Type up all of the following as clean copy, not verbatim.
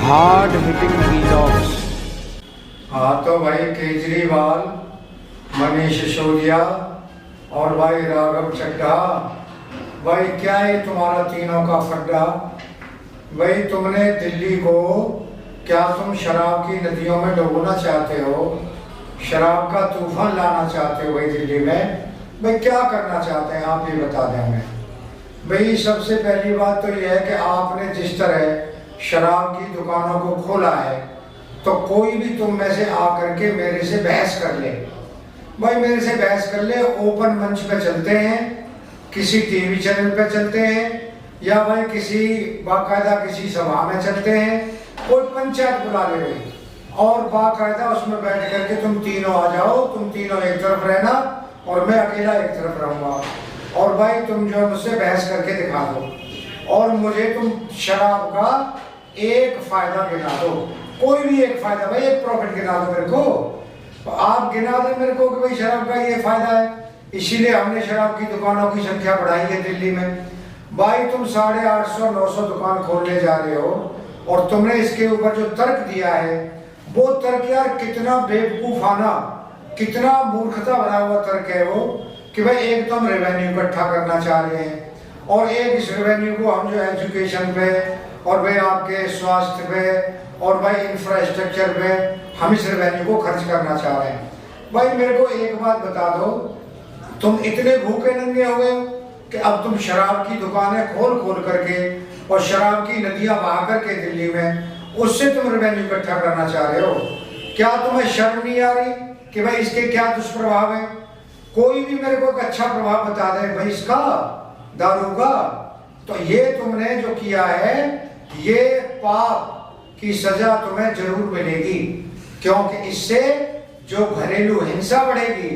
Hard hitting vlogs. हाँ तो भाई केजरीवाल, मनीष सिसोदिया और भाई राघव चड्ढा, भाई क्या है तुम्हारा तीनों का फड्डा। भाई तुमने दिल्ली को, क्या तुम शराब की नदियों में डुबोना चाहते हो? शराब का तूफान लाना चाहते हो भाई दिल्ली में? भाई क्या करना चाहते हैं आप, ये बता दें हमें। भाई सबसे पहली बात तो यह है कि आपने जिस तरह शराब की दुकानों को खोला है, तो कोई भी तुम में से आकर के मेरे से बहस कर ले। भाई मेरे से बहस कर ले, ओपन मंच पे चलते हैं, किसी टीवी चैनल पे चलते हैं, या भाई किसी बाकायदा किसी सभा में चलते हैं, कोई पंचायत बुला ले भाई, और बाकायदा उसमें बैठ करके तुम तीनों आ जाओ, तुम तीनों एक तरफ रहना और मैं अकेला एक तरफ रहूंगा, और भाई तुम जो मुझसे बहस करके दिखा दो, और मुझे तुम शराब का एक फायदा गिना दो, कोई भी एक फायदा, भाई एक प्रॉफिट गिना दो मेरे को। तो आप गिना दे मेरे को कि भाई शराब का ये फायदा है, इसीलिए हमने शराब की दुकानों की संख्या बढ़ाई है दिल्ली में। भाई तुम 850-900 दुकान खोलने जा रहे हो, और तुमने इसके ऊपर जो तर्क दिया है, वो तर्क यार कितना बेवकूफाना, कितना मूर्खता भरा हुआ तर्क है वो, कि भाई एक तो हम रेवेन्यू इकट्ठा करना चाह रहे हैं, और एक इस रेवेन्यू को हम जो एजुकेशन पे, और भाई आपके स्वास्थ्य पे, और भाई इंफ्रास्ट्रक्चर पे हम इस रेवेन्यू को खर्च करना चाह रहे हैं। भाई मेरे को एक बात बता दो, तुम इतने भूखे नंगे हो गए कि अब तुम शराब की दुकानें खोल खोल करके और शराब की नदियां बहा करके दिल्ली में उससे तुम रेवेन्यू इकट्ठा करना चाह रहे हो? क्या तुम्हें शर्म नहीं आ रही कि भाई इसके क्या दुष्प्रभाव है? कोई भी मेरे को एक अच्छा प्रभाव बता दे भाई इसका, दारू का। तो ये तुमने जो किया है, ये पाप की सजा तुम्हें जरूर मिलेगी, क्योंकि इससे जो घरेलू हिंसा बढ़ेगी,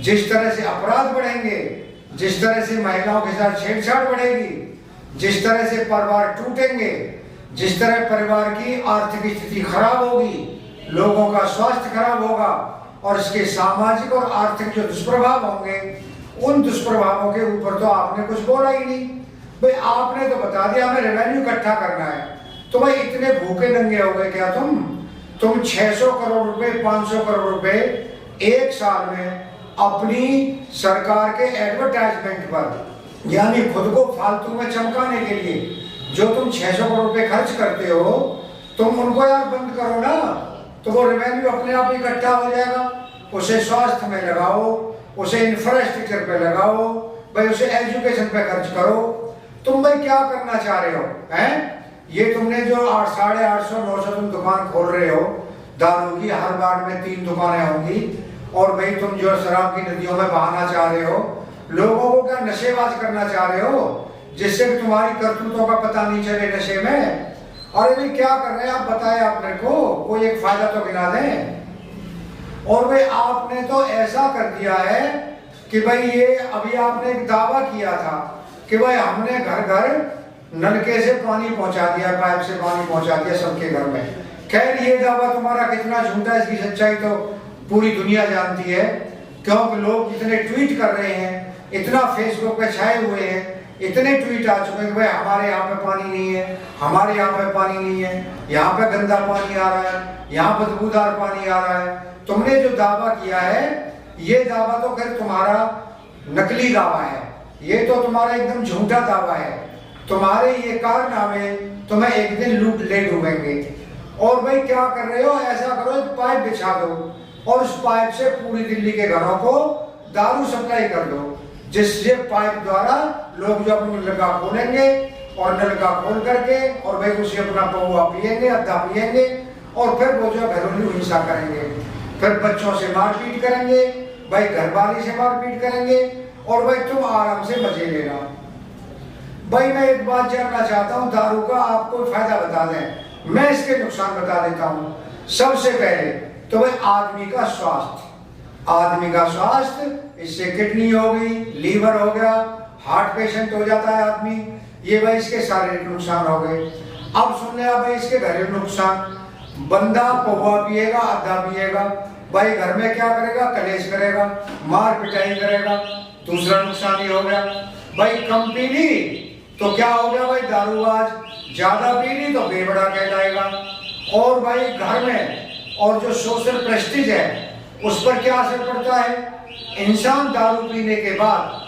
जिस तरह से अपराध बढ़ेंगे, जिस तरह से महिलाओं के साथ छेड़छाड़ बढ़ेगी, जिस तरह से परिवार टूटेंगे, जिस तरह परिवार की आर्थिक स्थिति खराब होगी, लोगों का स्वास्थ्य खराब होगा, और इसके सामाजिक और आर्थिक जो दुष्प्रभाव होंगे, उन दुष्प्रभावों के ऊपर तो आपने कुछ बोला ही नहीं। भाई आपने तो बता दिया हमें रेवेन्यू इकट्ठा करना है, तो भाई इतने भूखे नंगे हो गए क्या तुम 600 करोड़ रुपए, 500 करोड़ रुपए एक साल में अपनी सरकार के एडवर्टाइजमेंट पर, यानी खुद को फालतू में चमकाने के लिए जो तुम 600 करोड़ रुपए खर्च करते हो, तुम उनको यार बंद करो ना, तो वो रेवेन्यू अपने आप इकट्ठा हो जाएगा। उसे स्वास्थ्य में लगाओ, उसे इंफ्रास्ट्रक्चर पे लगाओ, भाई उसे एजुकेशन पे खर्च करो। तुम भाई क्या करना चाह रहे हो हैं? ये तुमने जो 850-900 तुम दुकान खोल रहे हो दारू की, हर वार्ड में 3 दुकानें होंगी, और भाई तुम जो शराब की नदियों में बहाना चाह रहे हो, लोगों को क्या नशेबाज करना चाह रहे हो, जिससे तुम्हारी करतूतों का पता नहीं चले नशे में। अरे भाई क्या कर रहे हैं आप, बताएं आप मेरे को, कोई एक फायदा तो गिना दें। और भाई आपने तो ऐसा कर दिया है कि भाई ये अभी आपने एक दावा किया था कि भाई हमने घर घर नलके से पानी पहुंचा दिया, पाइप से पानी पहुंचा दिया सबके घर में। खैर ये दावा तुम्हारा कितना झूठा है, इसकी सच्चाई तो पूरी दुनिया जानती है, क्योंकि लोग इतने ट्वीट कर रहे हैं, इतना फेसबुक पे छाए हुए हैं, इतने ट्वीट आ चुके हैं कि भाई हमारे यहाँ पे पानी नहीं है, हमारे यहाँ पे पानी नहीं है, यहाँ पे गंदा पानी आ रहा है, यहाँ बदबूदार पानी आ रहा है। तुमने जो दावा किया है, ये दावा तो खैर तुम्हारा नकली दावा है, ये तो तुम्हारा एकदम झूठा दावा है। तुम्हारे ये कारनामे तुम्हें एक दिन लूट ले डूबेंगे। और भाई क्या कर रहे हो, ऐसा करो एक पाइप बिछा दो और उस पाइप से पूरी दिल्ली के घरों को दारू सप्लाई कर दो, जिससे पाइप द्वारा लोग जो अपना नलका खोलेंगे, और नलका खोल करके और भाई उसे अपना पौवा पिएंगे, अद्धा पिएंगे, और फिर वो जो घरेलू हिंसा करेंगे, फिर बच्चों से मारपीट करेंगे, भाई घरवाली से मारपीट करेंगे, और भाई तुम आराम से मजे लेना। भाई मैं एक बात जानना चाहता हूँ, दारू का आपको फायदा बता दें, मैं इसके नुकसान बता देता हूँ। सबसे पहले तो भाई आदमी का स्वास्थ्य, आदमी का स्वास्थ्य, इससे किडनी हो गई, लीवर हो गया, हार्ट पेशेंट हो जाता है आदमी, ये भाई इसके शारीरिक नुकसान हो गए। अब सुनने आ भाई इसके घरेलू नुकसान, बंदा पौवा पिएगा, आधा पिएगा, भाई घर में क्या करेगा, कलेश करेगा, मार पिटाई करेगा। दूसरा नुकसान ये हो गया भाई, कंपनी तो क्या हो गया भाई, दारूबाज ज्यादा पी ली तो बेवड़ा कहलाएगा। और भाई घर में और जो सोशल प्रेस्टीज है उस पर क्या असर पड़ता है, इंसान दारू पीने के बाद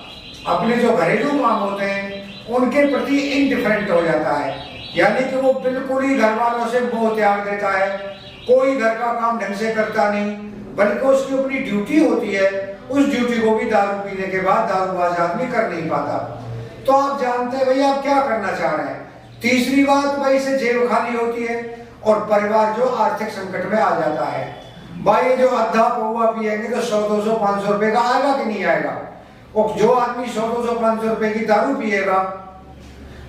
अपने जो घरेलू काम होते हैं उनके प्रति इनडिफरेंट हो जाता है, यानी कि वो बिल्कुल ही घर वालों से मोह त्याग देता है, कोई घर का काम ढंग से करता नहीं, बल्कि उसकी अपनी ड्यूटी होती है, उस ड्यूटी को भी दारू पीने के बाद दारूबाज आदमी कर नहीं पाता। तो आप जानते हैं भाई आप क्या करना चाह रहे हैं। तीसरी बात भाई, से जेब खाली होती है और परिवार जो आर्थिक संकट में आ जाता है। भाई ये जो अद्धा पौवा पिएंगे तो 100, 200, 500 रुपए का आएगा कि नहीं आएगा। और जो आदमी 100, 200, 500 रुपए की दारू पिएगा,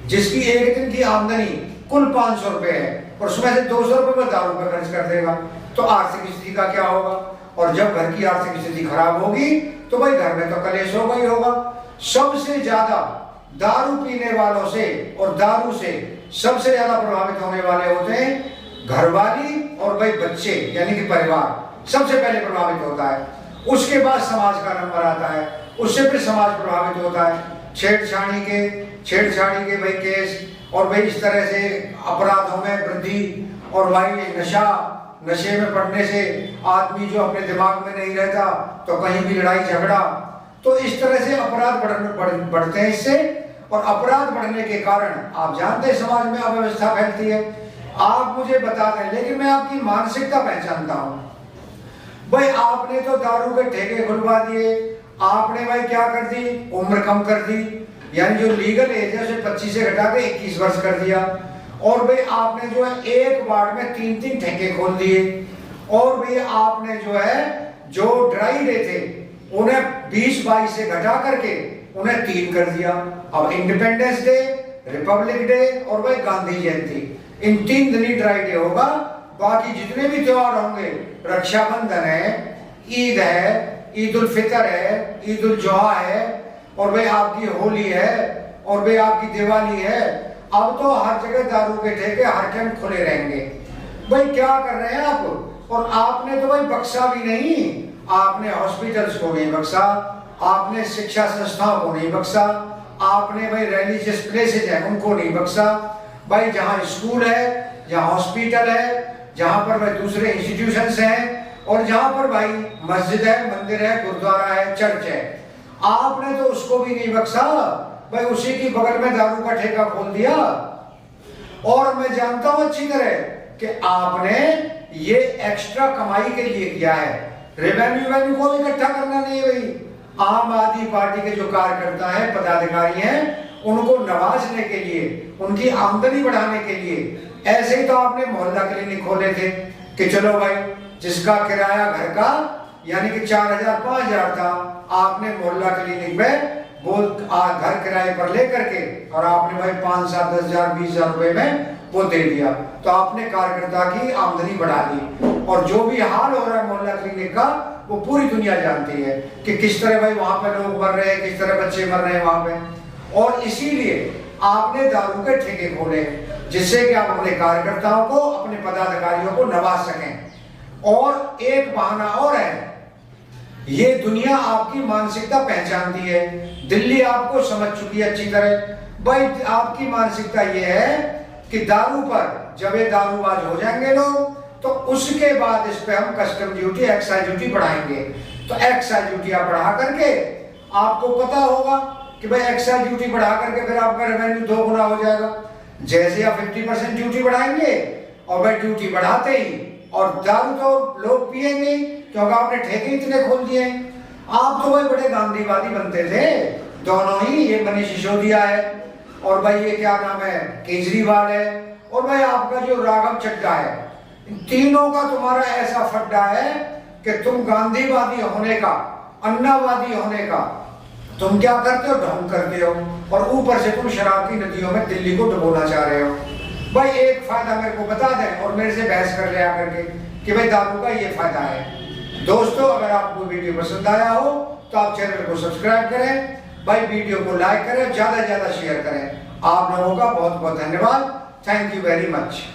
जिसकी एक दिन की आमदनी कुल 500 रुपए है और उसमें से 200 रुपए में दारू पे खर्च कर देगा, तो आर्थिक स्थिति का क्या होगा। और जब घर की आर्थिक स्थिति खराब होगी तो भाई घर में तो कलेश होगा ही होगा। सबसे ज्यादा दारू पीने वालों से और दारू से सबसे ज्यादा प्रभावित होने वाले होते हैं घरवाली और भाई बच्चे, यानी कि परिवार सबसे पहले प्रभावित होता है। उसके बाद समाज का नंबर आता है, उससे फिर समाज प्रभावित होता है। छेड़छाड़ी के भाई केस और भाई इस तरह से अपराधों में वृद्धि, और भाई नशे में पड़ने से आदमी जो अपने दिमाग में नहीं रहता तो कहीं भी लड़ाई झगड़ा, तो इस तरह से अपराध बढ़ते हैं इससे। और अपराध बढ़ने के कारण आप जानते हैं समाज में अव्यवस्था फैलती है। आप मुझे बता दें, लेकिन मैं आपकी मानसिकता पहचानता हूं। भाई आपने तो दारू के ठेके खुलवा दिए, आपने भाई क्या कर दी, उम्र कम कर दी, यानी जो लीगल एज है उसे 25 से घटा के 21 वर्ष कर दिया। और भाई आपने जो है एक वार्ड में 3-3 ठेके खोल दिए। और भाई आपने जो है जो ड्राई डे थे उन्हें 20-22 से घटा करके उन्हें 3 कर दिया। अब इंडिपेंडेंस डे, रिपब्लिक डे और भाई गांधी जयंती, इन 3 दिन ही ड्राई डे होगा। बाकी जितने भी त्योहार होंगे, रक्षाबंधन है, ईद है, ईद उल फितर है, ईद उल जुहा है, और भाई आपकी होली है, और भाई आपकी दिवाली है, अब तो हर जगह दारू के ठेके हर टाइम खुले रहेंगे। भाई क्या कर रहे हैं आप। और आपने तो भाई बख्शा भी नहीं, आपने हॉस्पिटल्स को नहीं बख्शा, आपने शिक्षा संस्थाओं को नहीं बख्शा, आपने भाई रिलीजियस प्लेसेज है उनको नहीं बख्शा। भाई जहाँ स्कूल है, जहाँ हॉस्पिटल है, जहाँ पर भाई दूसरे इंस्टीट्यूशंस हैं, और जहाँ पर भाई मस्जिद है, मंदिर है, गुरुद्वारा है, चर्च है, आपने तो उसको भी नहीं बख्शा। भाई उसी की बगल में दारू का ठेका खोल दिया। और मैं जानता हूं अच्छी तरह कि आपने ये एक्स्ट्रा कमाई के लिए किया है, रेवेन्यू को भी इकट्ठा करना नहीं है। भाई आम आदमी पार्टी के जो कार्यकर्ता है, पदाधिकारी हैं, उनको नवाजने के लिए, उनकी आमदनी बढ़ाने के लिए ऐसे ही तो आपने मोहल्ला क्लिनिक खोले थे कि चलो भाई जिसका किराया घर का यानी कि 4000 5000 था, आपने मोहल्ला क्लिनिक में वो घर किराए पर लेकर के और आपने भाई 5, 7, 10 हजार 20 हजार रुपए में वो दे दिया, तो आपने कार्यकर्ता की आमदनी बढ़ा दी। और जो भी हाल हो रहा है मोहल्ला क्लिनिक का वो पूरी दुनिया जानती है कि किस तरह भाई वहां पे लोग मर रहे हैं, किस तरह बच्चे मर रहे हैं वहां पे। और इसीलिए आपने दारू के ठेके खोले जिससे कि आप अपने कार्यकर्ताओं को, अपने पदाधिकारियों को नवाज सकें। और एक बहाना और है, ये दुनिया आपकी मानसिकता पहचानती है, दिल्ली आपको समझ चुकी है अच्छी तरह। भाई आपकी मानसिकता ये है कि दारू पर जब ये दारूबाज हो जाएंगे लोग तो उसके बाद इस पे हम कस्टम ड्यूटी, एक्साइज ड्यूटी बढ़ाएंगे। तो एक्साइज ड्यूटी आप बढ़ा करके, आपको पता होगा कि भाई एक्साइज ड्यूटी बढ़ा करके फिर आपका रेवेन्यू 2 गुना हो जाएगा। जैसे आप 50% ड्यूटी बढ़ाएंगे और भाई ड्यूटी बढ़ाते ही, और दारू तो लोग पिएंगे क्योंकि आपने ठेके इतने खोल दिए। आप तो भाई बड़े गांधीवादी बनते थे दोनों ही, ये मनीष सिसोदिया है और भाई ये क्या नाम है केजरीवाल है, और भाई आपका जो राघव चड्ढा है, तीनों का तुम्हारा ऐसा फड्डा है कि तुम गांधीवादी होने का, अन्नावादी होने का तुम क्या करते हो, ढोंग करते हो, और ऊपर से तुम शराब की नदियों में दिल्ली को डुबोना चाह रहे हो। भाई एक फायदा मेरे को बता दें और मेरे से बहस कर ले आकर के कि भाई दारू का ये फायदा है। दोस्तों अगर आपको वीडियो पसंद आया हो तो आप चैनल को सब्सक्राइब करें, भाई वीडियो को लाइक करें, ज्यादा से ज्यादा शेयर करें। आप लोगों का बहुत बहुत धन्यवाद। Thank you very much.